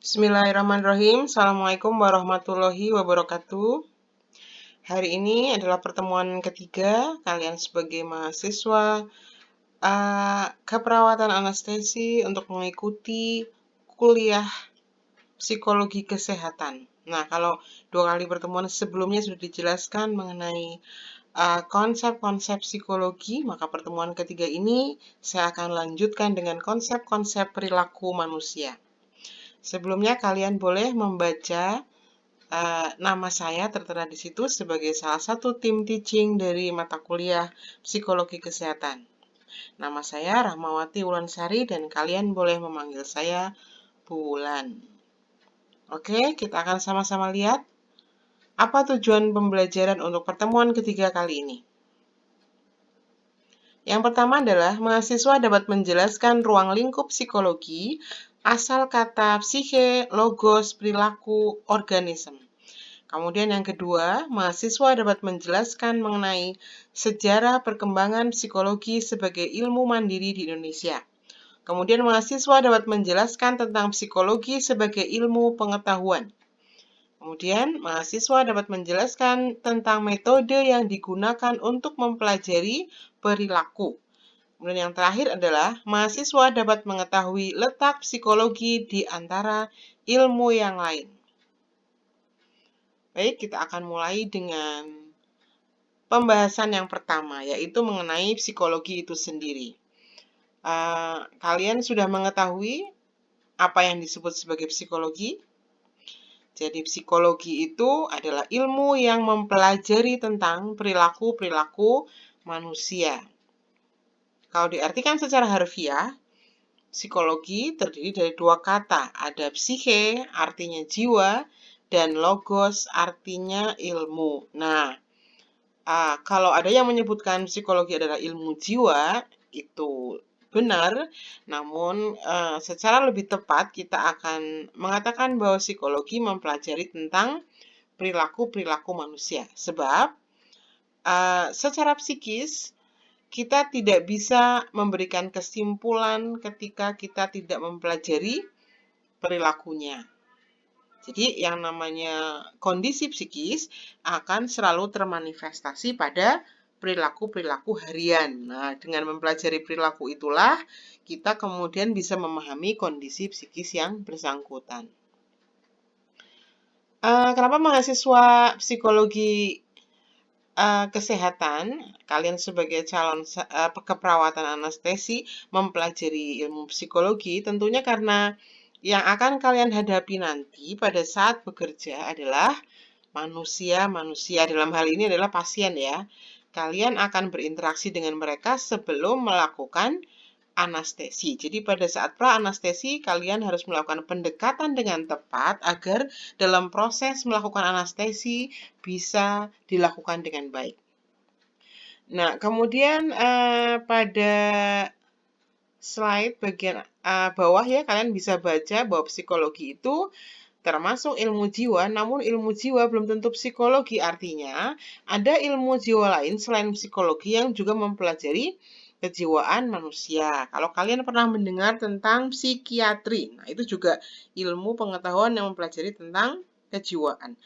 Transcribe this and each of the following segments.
Bismillahirrahmanirrahim. Assalamualaikum warahmatullahi wabarakatuh. Hari ini adalah pertemuan ketiga kalian sebagai mahasiswa keperawatan anestesi untuk mengikuti kuliah psikologi kesehatan. Nah, kalau 2 kali pertemuan sebelumnya sudah dijelaskan mengenai konsep-konsep psikologi, maka pertemuan ketiga ini saya akan lanjutkan dengan konsep-konsep perilaku manusia. Sebelumnya kalian boleh membaca nama saya tertera di situ sebagai salah satu tim teaching dari mata kuliah Psikologi Kesehatan. Nama saya Rahmawati Wulansari dan kalian boleh memanggil saya Bulan. Oke, kita akan sama-sama lihat apa tujuan pembelajaran untuk pertemuan ketiga kali ini. Yang pertama adalah mahasiswa dapat menjelaskan ruang lingkup psikologi asal kata psike, logos, perilaku, organisme. Kemudian yang kedua, mahasiswa dapat menjelaskan mengenai sejarah perkembangan psikologi sebagai ilmu mandiri di Indonesia. Kemudian mahasiswa dapat menjelaskan tentang psikologi sebagai ilmu pengetahuan. Kemudian mahasiswa dapat menjelaskan tentang metode yang digunakan untuk mempelajari perilaku. Kemudian yang terakhir adalah mahasiswa dapat mengetahui letak psikologi di antara ilmu yang lain. Baik, kita akan mulai dengan pembahasan yang pertama, yaitu mengenai psikologi itu sendiri. Kalian sudah mengetahui apa yang disebut sebagai psikologi? Jadi, psikologi itu adalah ilmu yang mempelajari tentang perilaku-perilaku manusia. Kalau diartikan secara harfiah, psikologi terdiri dari 2 kata. Ada psike, artinya jiwa, dan logos, artinya ilmu. Nah, kalau ada yang menyebutkan psikologi adalah ilmu jiwa, itu benar. Namun, secara lebih tepat kita akan mengatakan bahwa psikologi mempelajari tentang perilaku-perilaku manusia. Sebab, secara psikis, kita tidak bisa memberikan kesimpulan ketika kita tidak mempelajari perilakunya. Jadi yang namanya kondisi psikis akan selalu termanifestasi pada perilaku-perilaku harian. Nah, dengan mempelajari perilaku itulah kita kemudian bisa memahami kondisi psikis yang bersangkutan. Kenapa mahasiswa psikologi kesehatan, kalian sebagai calon keperawatan anestesi mempelajari ilmu psikologi? Tentunya karena yang akan kalian hadapi nanti pada saat bekerja adalah manusia dalam hal ini adalah pasien ya. Kalian akan berinteraksi dengan mereka sebelum melakukan anestesi. Jadi pada saat pra-anestesi kalian harus melakukan pendekatan dengan tepat agar dalam proses melakukan anestesi bisa dilakukan dengan baik. Nah, kemudian pada slide bagian bawah ya, kalian bisa baca bahwa psikologi itu termasuk ilmu jiwa, namun ilmu jiwa belum tentu psikologi. Artinya, ada ilmu jiwa lain selain psikologi yang juga mempelajari kejiwaan manusia. Kalau kalian pernah mendengar tentang psikiatri, nah itu juga ilmu pengetahuan yang mempelajari tentang kejiwaan.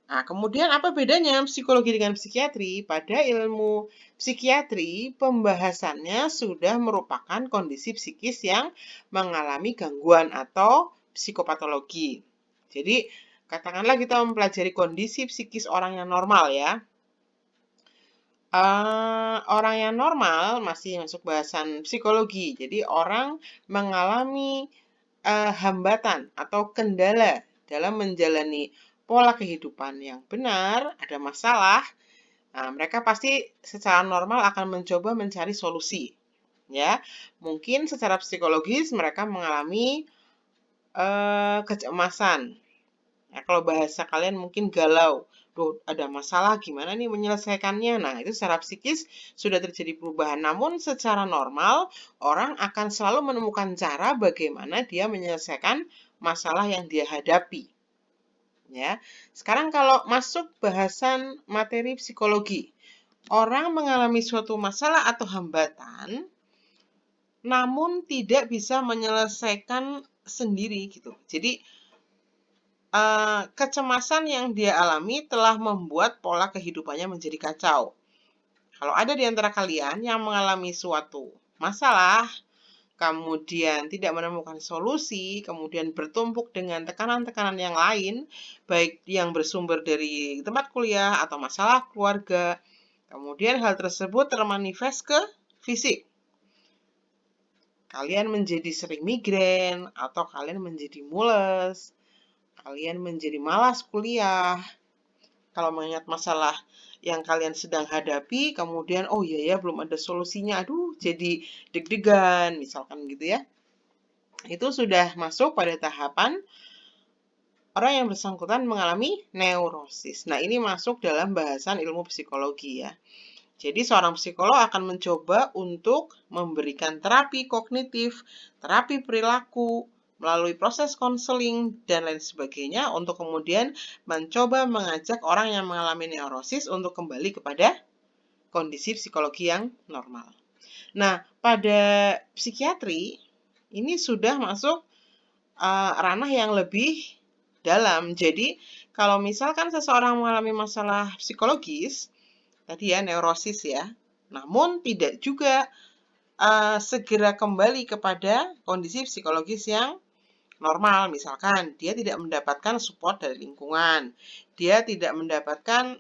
Nah, kemudian apa bedanya psikologi dengan psikiatri? Pada ilmu psikiatri, pembahasannya sudah merupakan kondisi psikis yang mengalami gangguan atau psikopatologi. Jadi, katakanlah kita mempelajari kondisi psikis orang yang normal ya. Orang yang normal masih masuk bahasan psikologi. Jadi, orang mengalami hambatan atau kendala dalam menjalani pola kehidupan yang benar, ada masalah, mereka pasti secara normal akan mencoba mencari solusi. Ya, mungkin secara psikologis mereka mengalami kecemasan. Nah, kalau bahasa kalian mungkin galau. Duh, ada masalah, gimana nih menyelesaikannya? Nah, itu secara psikis sudah terjadi perubahan. Namun secara normal, orang akan selalu menemukan cara bagaimana dia menyelesaikan masalah yang dia hadapi. Ya. Sekarang kalau masuk bahasan materi psikologi, orang mengalami suatu masalah atau hambatan, namun tidak bisa menyelesaikan sendiri gitu. Jadi kecemasan yang dia alami telah membuat pola kehidupannya menjadi kacau. Kalau ada di antara kalian yang mengalami suatu masalah, kemudian tidak menemukan solusi, kemudian bertumpuk dengan tekanan-tekanan yang lain, baik yang bersumber dari tempat kuliah atau masalah keluarga, kemudian hal tersebut termanifest ke fisik. Kalian menjadi sering migrain, atau kalian menjadi mules, kalian menjadi malas kuliah. Kalau mengingat masalah yang kalian sedang hadapi, kemudian, oh iya ya, belum ada solusinya, aduh, jadi deg-degan, misalkan gitu ya. Itu sudah masuk pada tahapan orang yang bersangkutan mengalami neurosis. Nah, ini masuk dalam bahasan ilmu psikologi ya. Jadi, seorang psikolog akan mencoba untuk memberikan terapi kognitif, terapi perilaku, melalui proses konseling, dan lain sebagainya untuk kemudian mencoba mengajak orang yang mengalami neurosis untuk kembali kepada kondisi psikologi yang normal. Nah, pada psikiatri, ini sudah masuk ranah yang lebih dalam. Jadi, kalau misalkan seseorang mengalami masalah psikologis, tadi ya neurosis ya, namun tidak juga segera kembali kepada kondisi psikologis yang normal. Misalkan dia tidak mendapatkan support dari lingkungan, dia tidak mendapatkan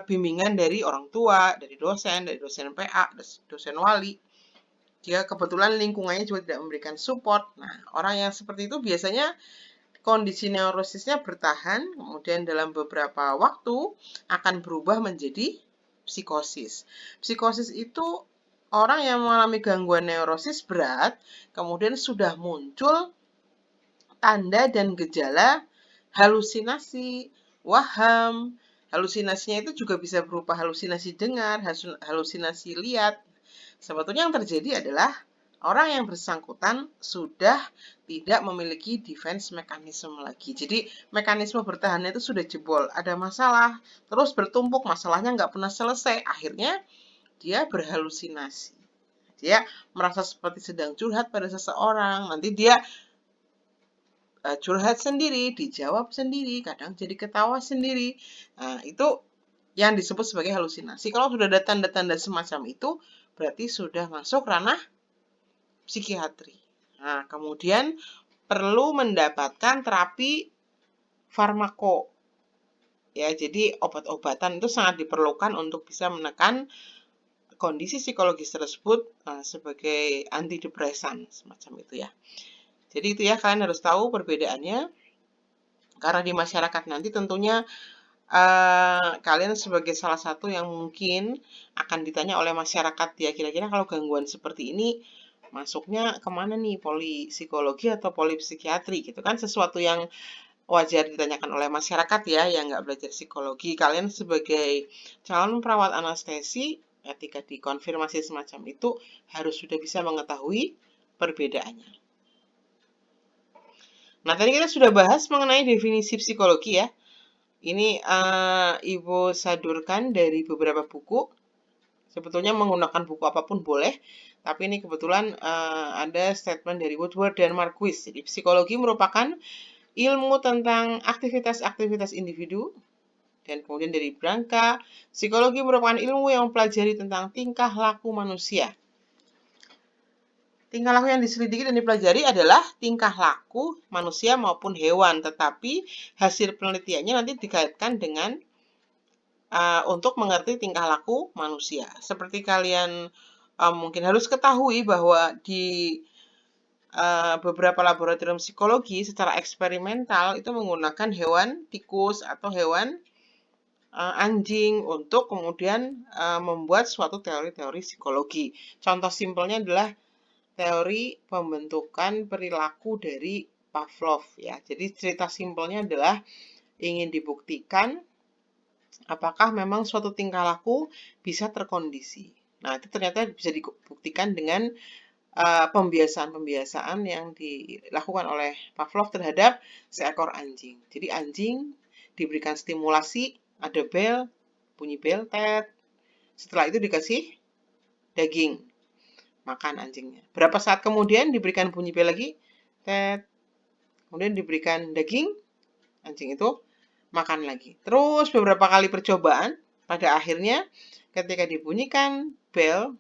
bimbingan dari orang tua, dari dosen PA, dosen wali. Dia kebetulan lingkungannya juga tidak memberikan support. Nah, orang yang seperti itu biasanya kondisi neurosisnya bertahan, kemudian dalam beberapa waktu akan berubah menjadi psikosis. Psikosis itu orang yang mengalami gangguan neurosis berat, kemudian sudah muncul tanda dan gejala halusinasi, waham. Halusinasinya itu juga bisa berupa halusinasi dengar, halusinasi lihat. Sebetulnya yang terjadi adalah orang yang bersangkutan sudah tidak memiliki defense mechanism lagi. Jadi mekanisme bertahannya itu sudah jebol. Ada masalah, terus bertumpuk, masalahnya nggak pernah selesai. Akhirnya dia berhalusinasi. Dia merasa seperti sedang curhat pada seseorang. Nanti dia curhat sendiri, dijawab sendiri, kadang jadi ketawa sendiri. Nah, itu yang disebut sebagai halusinasi. Kalau sudah ada tanda-tanda semacam itu, berarti sudah masuk ranah psikiatri. Nah, kemudian perlu mendapatkan terapi farmako. Ya, jadi obat-obatan itu sangat diperlukan untuk bisa menekan kondisi psikologis tersebut sebagai antidepresan semacam itu ya. Jadi itu ya, kalian harus tahu perbedaannya. Karena di masyarakat nanti tentunya kalian sebagai salah satu yang mungkin akan ditanya oleh masyarakat ya, kira-kira kalau gangguan seperti ini masuknya kemana nih, polipsikologi atau polipsikiatri gitu kan, sesuatu yang wajar ditanyakan oleh masyarakat ya yang nggak belajar psikologi. Kalian sebagai calon perawat anestesi ketika dikonfirmasi semacam itu harus sudah bisa mengetahui perbedaannya. Nah, tadi kita sudah bahas mengenai definisi psikologi ya. Ini Ibu sadurkan dari beberapa buku. Sebetulnya menggunakan buku apapun boleh, tapi ini kebetulan ada statement dari Woodward dan Marquis. Jadi psikologi merupakan ilmu tentang aktivitas-aktivitas individu, dan kemudian dari Branca, psikologi merupakan ilmu yang mempelajari tentang tingkah laku manusia. Tingkah laku yang diselidiki dan dipelajari adalah tingkah laku manusia maupun hewan, tetapi hasil penelitiannya nanti dikaitkan dengan untuk mengerti tingkah laku manusia. Seperti kalian mungkin harus ketahui bahwa di beberapa laboratorium psikologi secara eksperimental itu menggunakan hewan tikus atau hewan anjing untuk kemudian membuat suatu teori-teori psikologi. Contoh simpelnya adalah teori pembentukan perilaku dari Pavlov ya. Jadi cerita simpelnya adalah ingin dibuktikan apakah memang suatu tingkah laku bisa terkondisi. Nah, itu ternyata bisa dibuktikan dengan pembiasaan-pembiasaan yang dilakukan oleh Pavlov terhadap seekor anjing. Jadi anjing diberikan stimulasi, ada bel, bunyi bel, tet. Setelah itu dikasih daging, makan anjingnya. Berapa saat kemudian diberikan bunyi bel lagi, tet. Kemudian diberikan daging, anjing itu makan lagi. Terus beberapa kali percobaan, pada akhirnya ketika dibunyikan bel,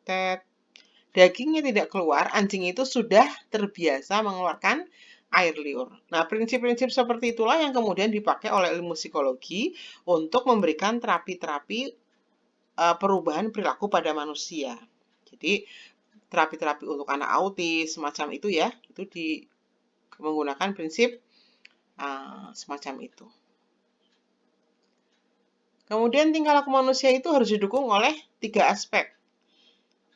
tet, dagingnya tidak keluar, anjing itu sudah terbiasa mengeluarkan air liur. Nah, prinsip-prinsip seperti itulah yang kemudian dipakai oleh ilmu psikologi untuk memberikan terapi-terapi perubahan perilaku pada manusia. Jadi, terapi-terapi untuk anak autis, semacam itu ya, itu menggunakan prinsip semacam itu. Kemudian tingkah laku manusia itu harus didukung oleh 3 aspek.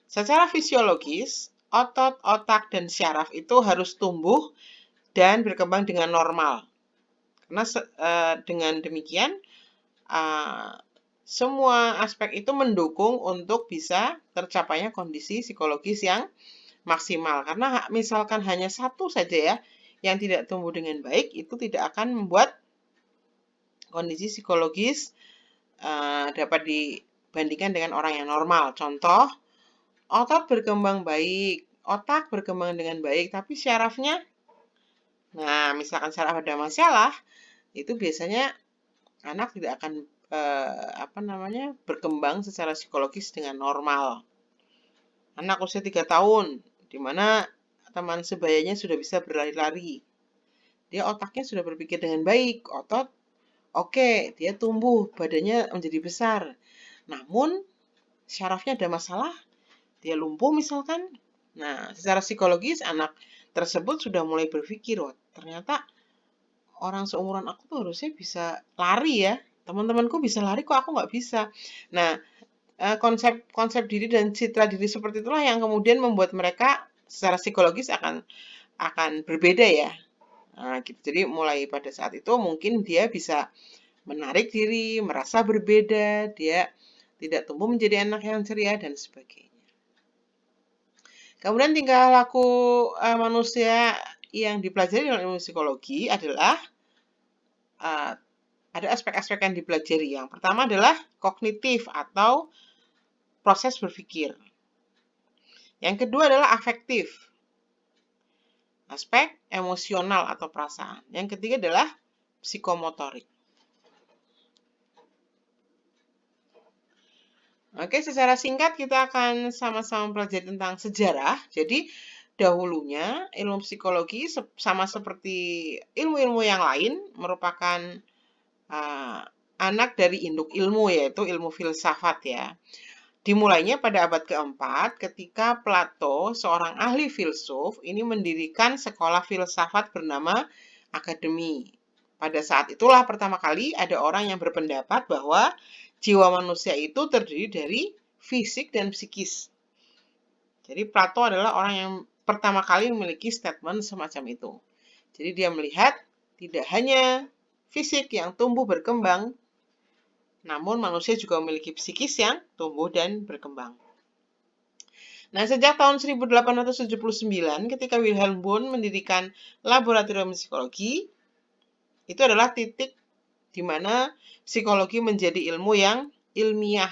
Secara fisiologis, otot, otak, dan syaraf itu harus tumbuh dan berkembang dengan normal. Karena dengan demikian, semua aspek itu mendukung untuk bisa tercapainya kondisi psikologis yang maksimal. Karena misalkan hanya satu saja ya, yang tidak tumbuh dengan baik, itu tidak akan membuat kondisi psikologis dapat dibandingkan dengan orang yang normal. Contoh, otot berkembang baik, otak berkembang dengan baik, tapi syarafnya, nah misalkan syaraf ada masalah, itu biasanya anak tidak akan berkembang secara psikologis dengan normal. Anak usia 3 tahun, di mana teman sebayanya sudah bisa berlari-lari. Dia otaknya sudah berpikir dengan baik, otot oke, dia tumbuh, badannya menjadi besar. Namun, syarafnya ada masalah, dia lumpuh misalkan. Nah, secara psikologis anak tersebut sudah mulai berpikir, wah ternyata orang seumuran aku tuh harusnya bisa lari ya. Teman-temanku bisa lari kok aku nggak bisa. Nah, konsep diri dan citra diri seperti itulah yang kemudian membuat mereka secara psikologis akan berbeda ya. Nah, gitu. Jadi mulai pada saat itu mungkin dia bisa menarik diri, merasa berbeda, dia tidak tumbuh menjadi anak yang ceria dan sebagainya. Kemudian tingkah laku manusia yang dipelajari oleh ilmu psikologi adalah ada aspek-aspek yang dipelajari. Yang pertama adalah kognitif atau proses berpikir. Yang kedua adalah afektif, aspek emosional atau perasaan. Yang ketiga adalah psikomotorik. Oke, secara singkat kita akan sama-sama belajar tentang sejarah. Jadi, dahulunya ilmu psikologi sama seperti ilmu-ilmu yang lain merupakan anak dari induk ilmu, yaitu ilmu filsafat ya. Dimulainya pada abad keempat ketika Plato, seorang ahli filsuf, ini mendirikan sekolah filsafat bernama Akademi. Pada saat itulah pertama kali ada orang yang berpendapat bahwa jiwa manusia itu terdiri dari fisik dan psikis. Jadi Plato adalah orang yang pertama kali memiliki statement semacam itu. Jadi dia melihat tidak hanya fisik yang tumbuh berkembang, namun manusia juga memiliki psikis yang tumbuh dan berkembang. Nah, sejak tahun 1879 ketika Wilhelm Wundt mendirikan laboratorium psikologi, itu adalah titik di mana psikologi menjadi ilmu yang ilmiah.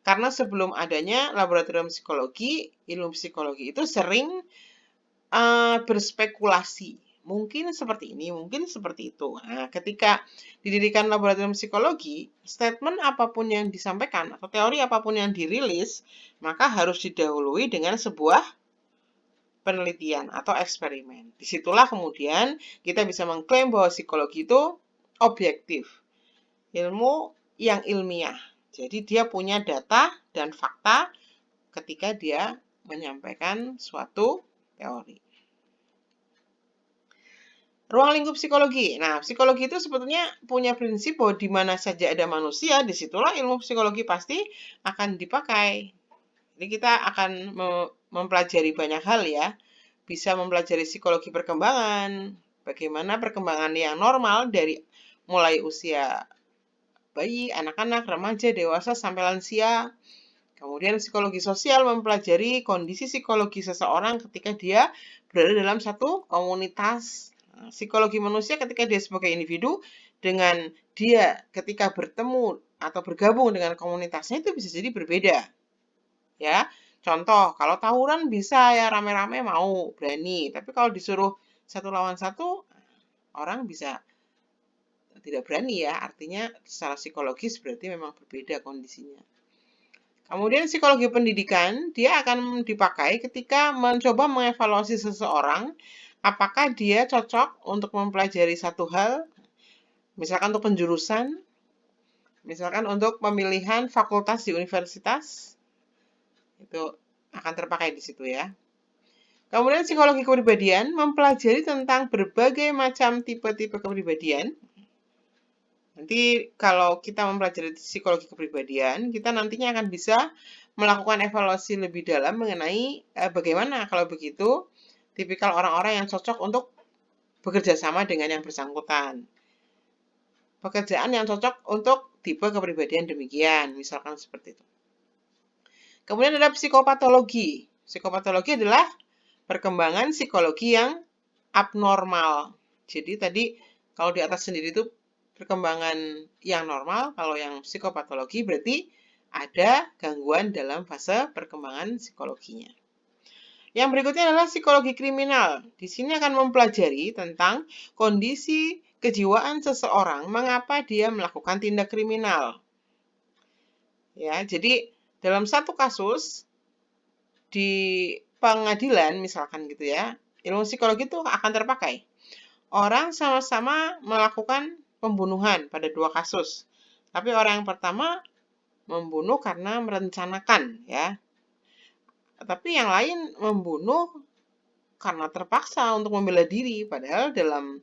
Karena sebelum adanya laboratorium psikologi, ilmu psikologi itu sering berspekulasi. Mungkin seperti ini, mungkin seperti itu. Nah, ketika didirikan laboratorium psikologi, statement apapun yang disampaikan atau teori apapun yang dirilis, maka harus didahului dengan sebuah penelitian atau eksperimen. Disitulah kemudian kita bisa mengklaim bahwa psikologi itu objektif, ilmu yang ilmiah. Jadi dia punya data dan fakta ketika dia menyampaikan suatu teori. Ruang lingkup psikologi. Nah, psikologi itu sebetulnya punya prinsip bahwa di mana saja ada manusia, disitulah ilmu psikologi pasti akan dipakai. Jadi kita akan mempelajari banyak hal ya. Bisa mempelajari psikologi perkembangan, bagaimana perkembangan yang normal dari mulai usia bayi, anak-anak, remaja, dewasa, sampai lansia. Kemudian psikologi sosial mempelajari kondisi psikologi seseorang ketika dia berada dalam satu komunitas. Psikologi manusia ketika dia sebagai individu dengan dia ketika bertemu atau bergabung dengan komunitasnya itu bisa jadi berbeda. Ya, contoh kalau tawuran bisa ya rame-rame mau berani, tapi kalau disuruh satu lawan satu orang bisa tidak berani ya, artinya secara psikologis berarti memang berbeda kondisinya. Kemudian psikologi pendidikan, dia akan dipakai ketika mencoba mengevaluasi seseorang, apakah dia cocok untuk mempelajari satu hal, misalkan untuk penjurusan, misalkan untuk pemilihan fakultas di universitas, itu akan terpakai di situ ya. Kemudian psikologi kepribadian mempelajari tentang berbagai macam tipe-tipe kepribadian. Nanti kalau kita mempelajari psikologi kepribadian, kita nantinya akan bisa melakukan evaluasi lebih dalam mengenai bagaimana kalau begitu tipikal orang-orang yang cocok untuk bekerja sama dengan yang bersangkutan. Pekerjaan yang cocok untuk tipe kepribadian demikian, misalkan seperti itu. Kemudian ada psikopatologi. Psikopatologi adalah perkembangan psikologi yang abnormal. Jadi tadi kalau di atas sendiri itu perkembangan yang normal, kalau yang psikopatologi berarti ada gangguan dalam fase perkembangan psikologinya. Yang berikutnya adalah psikologi kriminal. Di sini akan mempelajari tentang kondisi kejiwaan seseorang, mengapa dia melakukan tindak kriminal. Ya, jadi dalam satu kasus di pengadilan misalkan gitu ya, ilmu psikologi itu akan terpakai. Orang sama-sama melakukan pembunuhan pada dua kasus. Tapi orang yang pertama membunuh karena merencanakan ya. Tapi yang lain membunuh karena terpaksa untuk membela diri, padahal dalam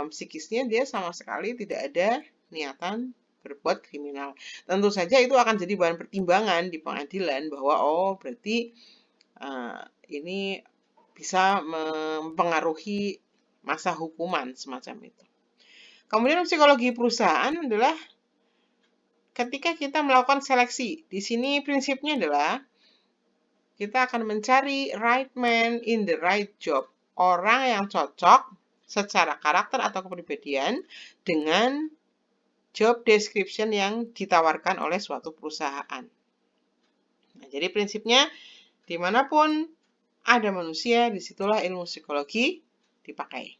psikisnya dia sama sekali tidak ada niatan berbuat kriminal. Tentu saja itu akan jadi bahan pertimbangan di pengadilan bahwa oh berarti ini bisa mempengaruhi masa hukuman semacam itu. Kemudian psikologi perusahaan adalah ketika kita melakukan seleksi. Di sini prinsipnya adalah kita akan mencari right man in the right job. Orang yang cocok secara karakter atau kepribadian dengan job description yang ditawarkan oleh suatu perusahaan. Nah, jadi prinsipnya dimanapun ada manusia, disitulah ilmu psikologi dipakai.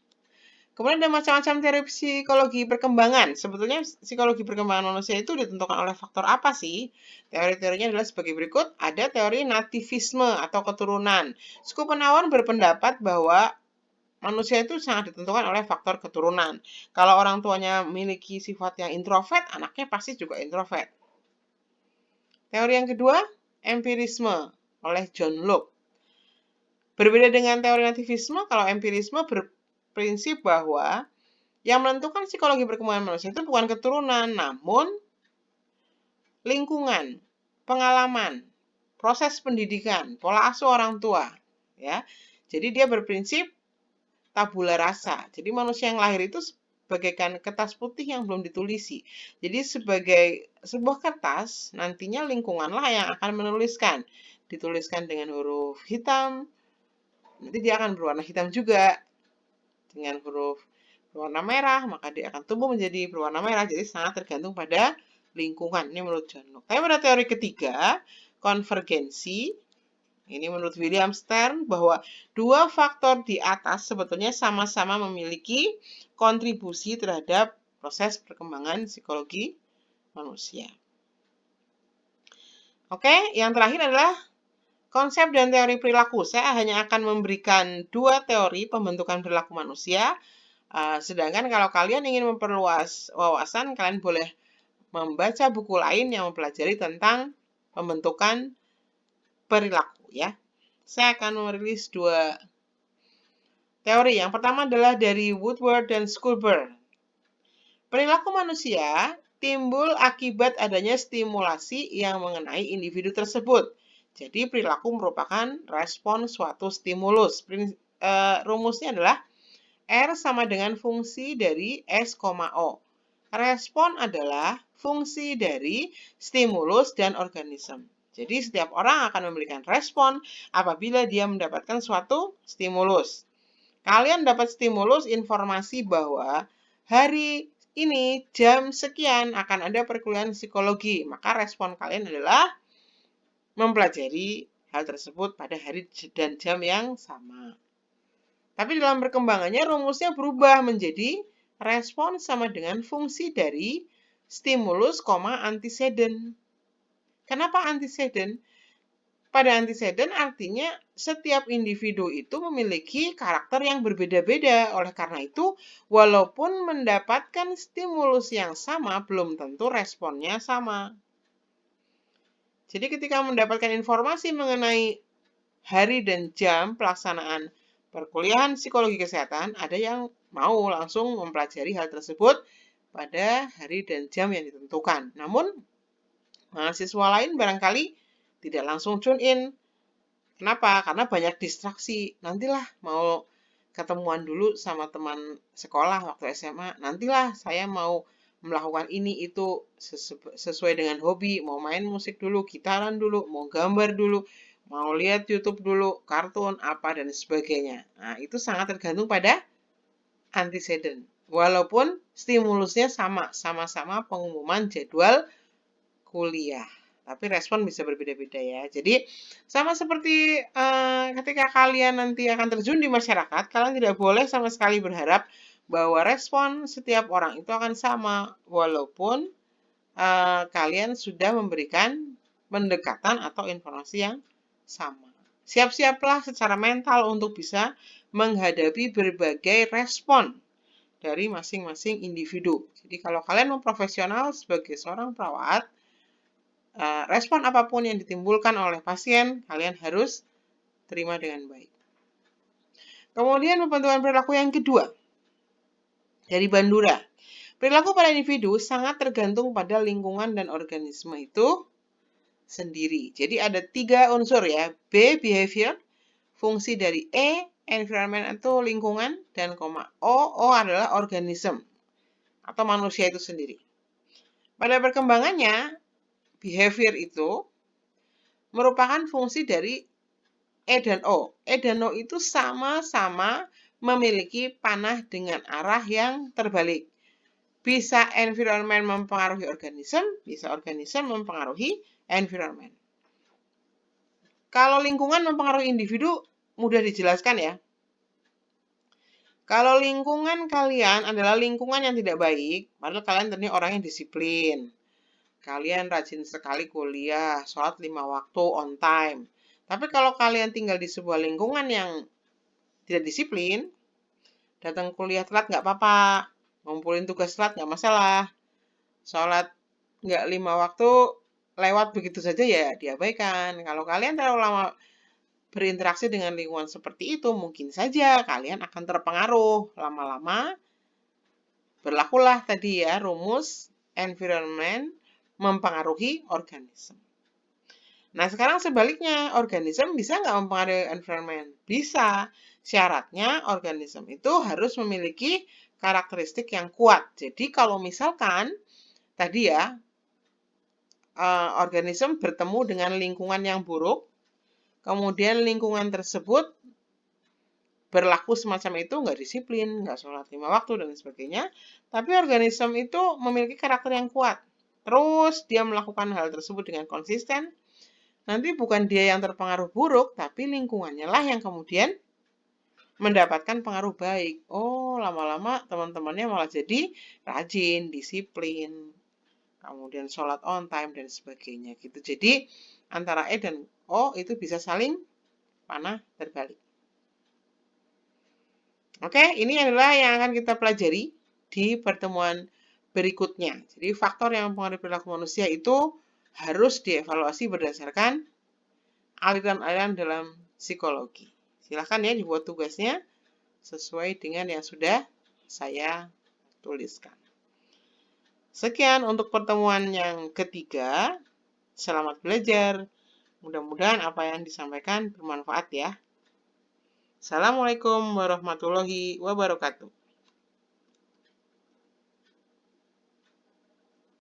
Kemudian ada macam-macam teori psikologi perkembangan. Sebetulnya psikologi perkembangan manusia itu ditentukan oleh faktor apa sih? Teori-teorinya adalah sebagai berikut. Ada teori nativisme atau keturunan. Schopenhauer berpendapat bahwa manusia itu sangat ditentukan oleh faktor keturunan. Kalau orang tuanya memiliki sifat yang introvert, anaknya pasti juga introvert. Teori yang kedua, empirisme oleh John Locke. Berbeda dengan teori nativisme, kalau empirisme berprinsip bahwa yang menentukan psikologi perkembangan manusia itu bukan keturunan, namun lingkungan, pengalaman, proses pendidikan, pola asuh orang tua. Ya, jadi dia berprinsip tabula rasa. Jadi manusia yang lahir itu bagaikan kertas putih yang belum ditulisi. Jadi sebagai sebuah kertas, nantinya lingkunganlah yang akan menuliskan. Dituliskan dengan huruf hitam, nanti dia akan berwarna hitam juga. Dengan huruf berwarna merah, maka dia akan tumbuh menjadi berwarna merah. Jadi sangat tergantung pada lingkungan. Ini menurut John Locke. Tapi pada teori ketiga, konvergensi, ini menurut William Stern bahwa dua faktor di atas sebetulnya sama-sama memiliki kontribusi terhadap proses perkembangan psikologi manusia. Oke, yang terakhir adalah konsep dan teori perilaku. Saya hanya akan memberikan dua teori pembentukan perilaku manusia. Sedangkan kalau kalian ingin memperluas wawasan, kalian boleh membaca buku lain yang mempelajari tentang pembentukan perilaku ya. Saya akan merilis dua teori. Yang pertama adalah dari Woodward dan Schulberg. Perilaku manusia timbul akibat adanya stimulasi yang mengenai individu tersebut. Jadi perilaku merupakan respon suatu stimulus. Rumusnya adalah R sama dengan fungsi dari S, O. Respon adalah fungsi dari stimulus dan organisme. Jadi setiap orang akan memberikan respon apabila dia mendapatkan suatu stimulus. Kalian dapat stimulus informasi bahwa hari ini jam sekian akan ada perkuliahan psikologi. Maka respon kalian adalah mempelajari hal tersebut pada hari dan jam yang sama. Tapi dalam perkembangannya rumusnya berubah menjadi respon sama dengan fungsi dari stimulus, antecedent. Kenapa antecedent? Pada antecedent artinya setiap individu itu memiliki karakter yang berbeda-beda. Oleh karena itu, walaupun mendapatkan stimulus yang sama, belum tentu responnya sama. Jadi ketika mendapatkan informasi mengenai hari dan jam pelaksanaan perkuliahan psikologi kesehatan, ada yang mau langsung mempelajari hal tersebut pada hari dan jam yang ditentukan. Namun, mahasiswa lain barangkali tidak langsung tune in. Kenapa? Karena banyak distraksi. Nantilah mau ketemuan dulu sama teman sekolah waktu SMA. Nantilah saya mau melakukan ini itu sesuai dengan hobi. Mau main musik dulu, gitaran dulu, mau gambar dulu, mau lihat YouTube dulu, kartun, apa, dan sebagainya. Nah, itu sangat tergantung pada antecedent. Walaupun stimulusnya sama-sama pengumuman jadwal kuliah. Tapi respon bisa berbeda-beda ya. Jadi sama seperti ketika kalian nanti akan terjun di masyarakat, kalian tidak boleh sama sekali berharap bahwa respon setiap orang itu akan sama. Walaupun kalian sudah memberikan pendekatan atau informasi yang sama. Siap-siaplah secara mental untuk bisa menghadapi berbagai respon dari masing-masing individu. Jadi kalau kalian mau profesional sebagai seorang perawat, respon apapun yang ditimbulkan oleh pasien, kalian harus terima dengan baik. Kemudian pembentukan perilaku yang kedua, dari Bandura. Perilaku pada individu sangat tergantung pada lingkungan dan organisme itu sendiri. Jadi ada 3 unsur ya, B, behavior, fungsi dari E, environment atau lingkungan, dan O adalah organisme atau manusia itu sendiri. Pada perkembangannya, behavior itu merupakan fungsi dari E dan O. E dan O itu sama-sama memiliki panah dengan arah yang terbalik. Bisa environment mempengaruhi organisme, bisa organisme mempengaruhi environment. Kalau lingkungan mempengaruhi individu, mudah dijelaskan ya. Kalau lingkungan kalian adalah lingkungan yang tidak baik, padahal kalian tadi orang yang disiplin. Kalian rajin sekali kuliah, sholat 5 waktu on time. Tapi kalau kalian tinggal di sebuah lingkungan yang tidak disiplin, datang kuliah telat nggak apa-apa, ngumpulin tugas telat nggak masalah, sholat nggak 5 waktu, lewat begitu saja ya diabaikan. Kalau kalian terlalu lama berinteraksi dengan lingkungan seperti itu, mungkin saja kalian akan terpengaruh. Lama-lama berlakulah tadi ya rumus environment mempengaruhi organisme. Nah, sekarang sebaliknya, organisme bisa nggak mempengaruhi environment? Bisa. Syaratnya organisme itu harus memiliki karakteristik yang kuat. Jadi kalau misalkan tadi ya, organisme bertemu dengan lingkungan yang buruk, kemudian lingkungan tersebut berlaku semacam itu, nggak disiplin, nggak sholat 5 waktu, dan sebagainya, tapi organisme itu memiliki karakter yang kuat. Terus dia melakukan hal tersebut dengan konsisten, nanti bukan dia yang terpengaruh buruk, tapi lingkungannya lah yang kemudian mendapatkan pengaruh baik. Oh, lama-lama teman-temannya malah jadi rajin, disiplin, kemudian sholat on time, dan sebagainya gitu. Jadi, antara E dan O itu bisa saling panah terbalik. Oke, ini adalah yang akan kita pelajari di pertemuan berikutnya. Jadi, faktor yang mempengaruhi perilaku manusia itu harus dievaluasi berdasarkan aliran-aliran dalam psikologi. Silahkan ya dibuat tugasnya sesuai dengan yang sudah saya tuliskan. Sekian untuk pertemuan yang ketiga. Selamat belajar. Mudah-mudahan apa yang disampaikan bermanfaat ya. Assalamualaikum warahmatullahi wabarakatuh.